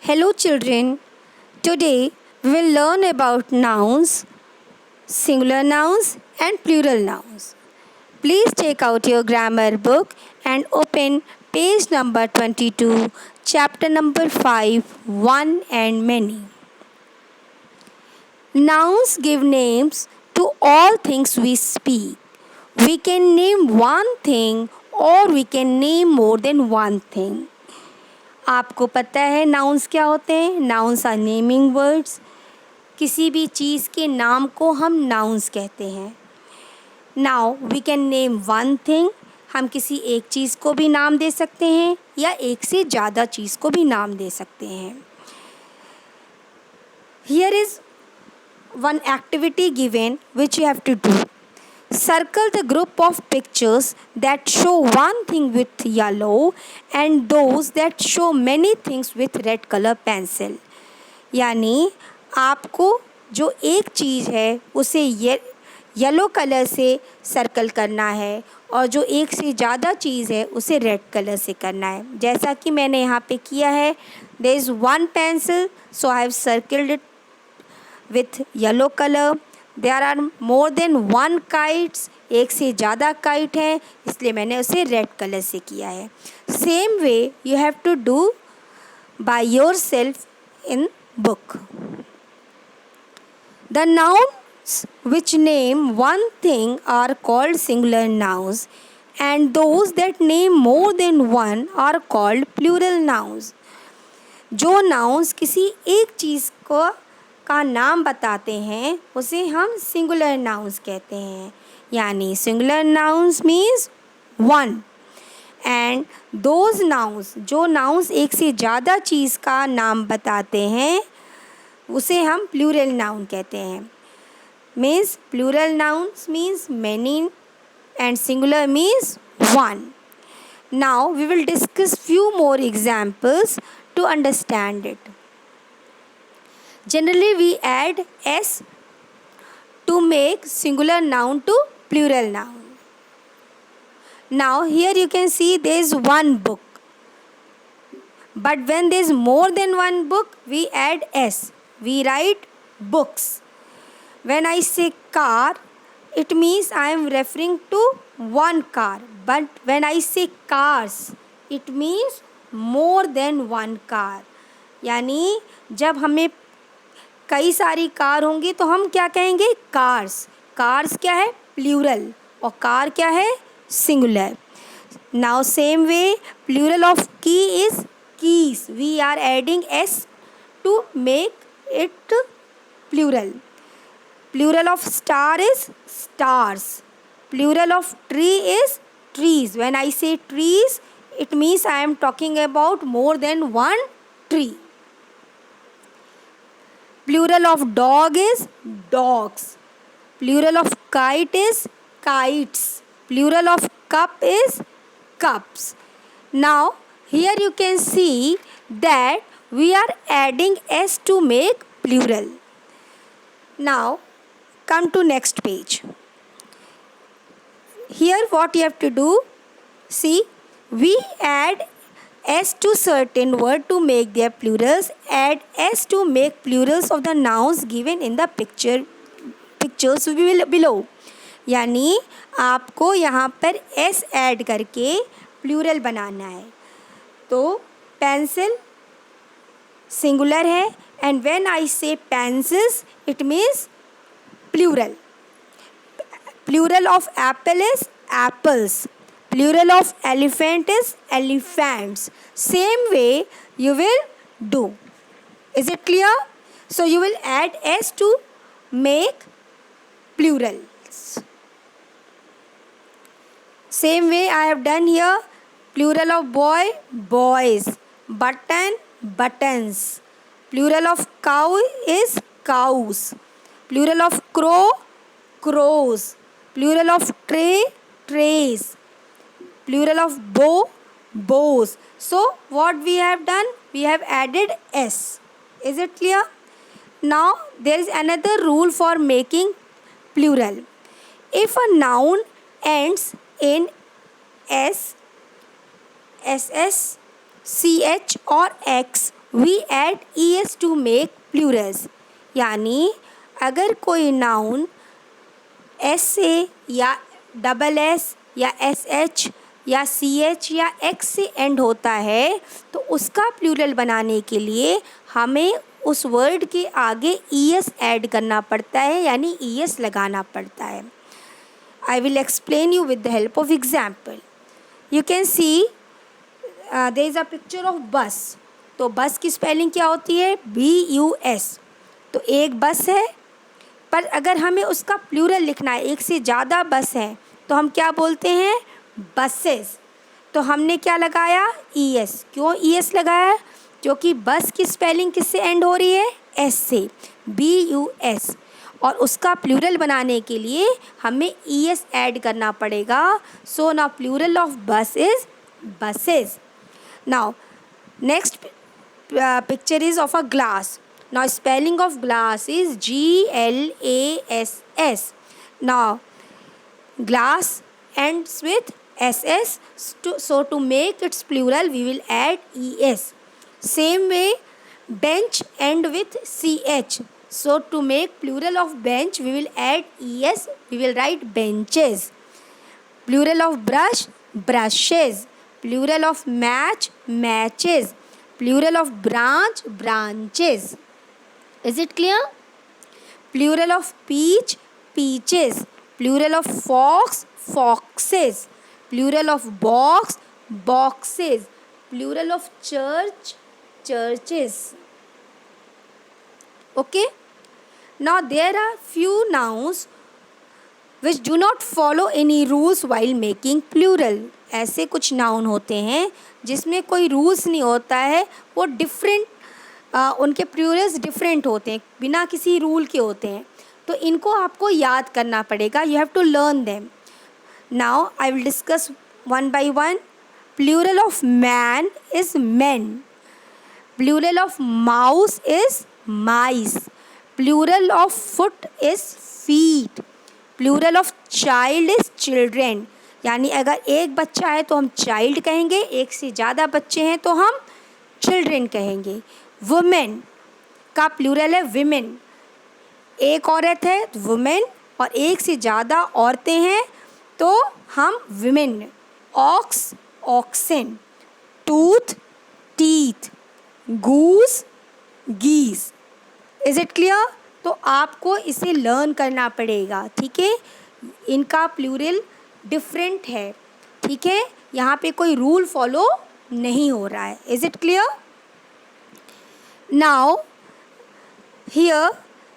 Hello, children. Today we will learn about nouns, singular nouns, and plural nouns. Please take out your grammar book and open page number 22, chapter number 5, One and Many. Nouns give names to all things we speak. We can name one thing or we can name more than one thing. आपको पता है nouns क्या होते हैं? Nouns are naming words. किसी भी चीज़ के नाम को हम नाउन्स कहते हैं. Now we can name one thing. हम किसी एक चीज़ को भी नाम दे सकते हैं या एक से ज़्यादा चीज़ को भी नाम दे सकते हैं. Here is one activity given which you have to do. Circle the group of pictures that show one thing with yellow and those that show many things with red color pencil. यानी आपको जो एक चीज़ है उसे yellow colour से circle करना है और जो एक से ज़्यादा चीज़ है उसे रेड कलर से करना है. जैसा कि मैंने यहाँ पे किया है. There is one pencil, so I have circled it with yellow color. There are more than one kites. एक से ज़्यादा काइट है इसलिए मैंने उसे रेड कलर से किया है. Same way you have to do by yourself in book. The nouns which name one thing are called singular nouns and those that name more than one are called plural nouns. जो nouns किसी एक चीज़ का नाम बताते हैं उसे हम singular nouns कहते हैं. यानी singular nouns means one and those nouns जो नाउन्स एक से ज़्यादा चीज़ का नाम बताते हैं उसे हम प्लूरल नाउन कहते हैं. Means plural nouns means many and singular means one. Now we will discuss few more examples to understand it. Generally, we add s to make singular noun to plural noun. Now, here you can see there is one book. But when there is more than one book, we add s. We write books. When I say car, it means I am referring to one car. But when I say cars, it means more than one car. यानी जब हमें कई सारी car होंगी तो हम क्या कहेंगे? कार्स. कार्स क्या है? प्लूरल. और कार क्या है? Singular. Now same way plural of key is keys. We are adding S to make it plural. Plural of star is stars. Plural of tree is trees. When I say trees it means I am talking about more than one tree. Plural of dog is dogs. Plural of kite is kites. Plural of cup is cups. Now here you can see that we are adding s to make plural. Now come to next page. Here what you have to do, see, we add s to certain word to make their plurals. Add s to make plurals of the nouns given in the pictures below. यानी आपको यहाँ पर s add करके plural बनाना है. तो pencil singular है and when I say pencils it means plural. Plural of apple is apples. Plural of elephant is elephants. Same way you will do. Is it clear? So you will add s to make plurals. Same way I have done here. Plural of boy, boys. Button, buttons. Plural of cow is cows. Plural of crow, crows. Plural of tray, trays. Plural of bow, bows. So what we have done? We have added s. Is it clear? Now there is another rule for making plural. If a noun ends in s, ss, ch or x, we add es to make plurals. यानी अगर कोई noun S से या double S या S H या C H या X से end होता है तो उसका प्लूरल बनाने के लिए हमें उस वर्ड के आगे es ऐड करना पड़ता है, यानी es लगाना पड़ता है। I will explain you with the help of example. You can see there is a picture of bus. तो बस की स्पेलिंग क्या होती है? BUS। तो एक बस है, पर अगर हमें उसका प्लूरल लिखना है, एक से ज़्यादा बस है, तो हम क्या बोलते हैं? बसेस। तो हमने क्या लगाया? ES। क्यों ES लगाया? क्योंकि बस की स्पेलिंग किससे एंड हो रही है? S से, BUS। और उसका प्लूरल बनाने के लिए हमें ES ऐड करना पड़ेगा। सो नाउ प्लूरल ऑफ बस is buses. Now next picture is of a glass. Now spelling of glass is GLASS. Now glass ends with SS, so to make its plural we will add ES. Same way bench end with CH, so to make plural of bench we will add ES, we will write benches. Plural of brush, brushes. Plural of match, matches. Plural of branch, branches. Is it clear? Plural of peach, peaches. Plural of fox, foxes. Plural of box, boxes. Plural of church, churches. Okay? Now there are few nouns which do not follow any rules while making plural. ऐसे कुछ noun होते हैं जिसमें कोई rules नहीं होता है, वो डिफरेंट उनके प्लूरल्स डिफरेंट होते हैं, बिना किसी रूल के होते हैं। तो इनको आपको याद करना पड़ेगा। You have to learn them. Now I will discuss one by one. Plural of man is men. Plural of mouse is mice. Plural of foot is feet. Plural of child is children. यानी अगर एक बच्चा है तो हम child कहेंगे, एक से ज़्यादा बच्चे हैं तो हम चिल्ड्रेन कहेंगे। वुमेन का प्लूरल है विमेन। एक औरत है तो वुमेन, और एक से ज़्यादा औरतें हैं तो हम women. Ox, oxen. Tooth, teeth. Goose, geese. Is it clear? तो आपको इसे लर्न करना पड़ेगा, ठीक है। इनका प्लूरल डिफरेंट है, ठीक है। यहाँ पे कोई रूल फॉलो नहीं हो रहा है। Is it clear? Now here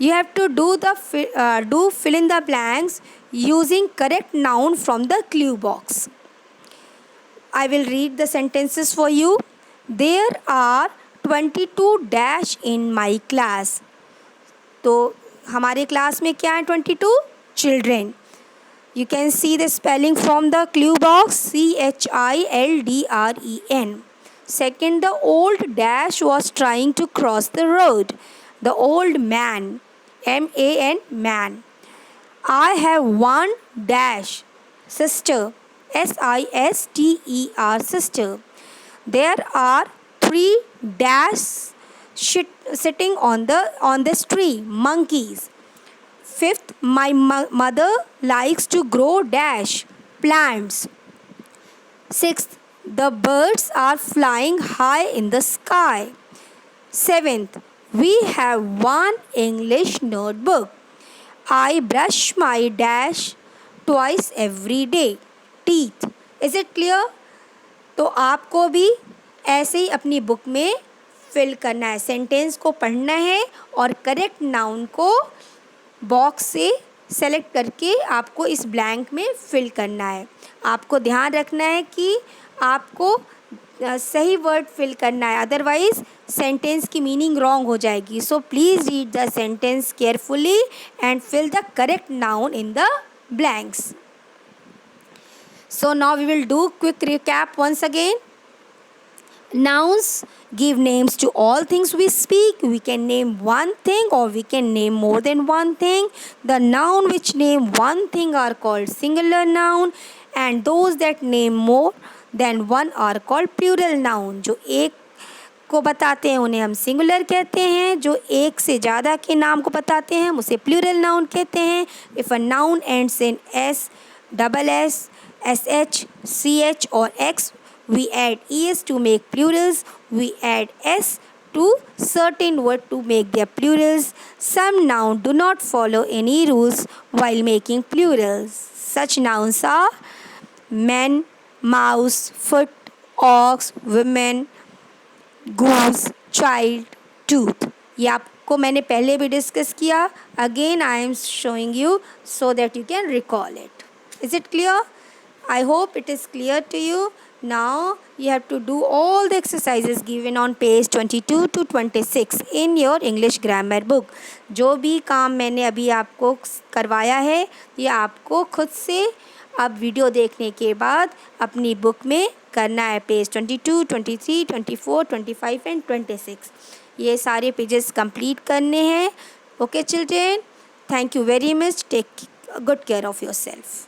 you have to do fill in the blanks using correct noun from the clue box. I will read the sentences for you. There are 22 dash in my class. तो हमारे class में क्या है? 22 children. You can see the spelling from the clue box, CHILDREN. Second, the old dash was trying to cross the road. The old man, MAN, man. I have one dash sister, SISTER, sister. There are 3 dash sitting on this tree, monkeys. Fifth, my mother likes to grow dash plants. Sixth, the birds are flying high in the sky. Seventh, we have one English notebook. I brush my dash twice every day. Teeth. Is it clear? तो आपको भी ऐसे ही अपनी book में fill करना है, sentence को पढ़ना है और करेक्ट नाउन को बॉक्स से सेलेक्ट करके आपको इस ब्लैंक में फिल करना है। आपको ध्यान रखना है कि आपको सही वर्ड फिल करना है, अदरवाइज सेंटेंस की मीनिंग रॉन्ग हो जाएगी। So please read the sentence carefully and fill the correct noun in the blanks. So now we will do quick recap once again. Nouns give names to all things we speak. We can name one thing or we can name more than one thing. The noun which name one thing are called singular noun, and those that name more than one are called plural noun. जो एक को बताते हैं उन्हें हम singular कहते हैं. जो एक से ज़्यादा के नाम को बताते हैं उसे प्लूरल नाउन कहते हैं. If a noun ends in S, double S, sh, ch or x, we add es to make plurals. We add s to certain word to make their plurals. Some nouns do not follow any rules while making plurals. Such nouns are man, mouse, foot, ox, women, goose, child, tooth. ये आपको मैंने पहले भी discuss किया. Again I am showing you so that you can recall it. Is it clear? I hope it is clear to you. Now you have to do all the exercises given on page 22 to 26 in your English grammar book. जो भी काम मैंने अभी आपको करवाया है ये आपको खुद से अब वीडियो देखने के बाद अपनी बुक में करना है. पेज 22, 23, 24, 25 एंड 26 ये सारे पेजेस कंप्लीट करने हैं. Okay children, thank you very much. Take good care of your self.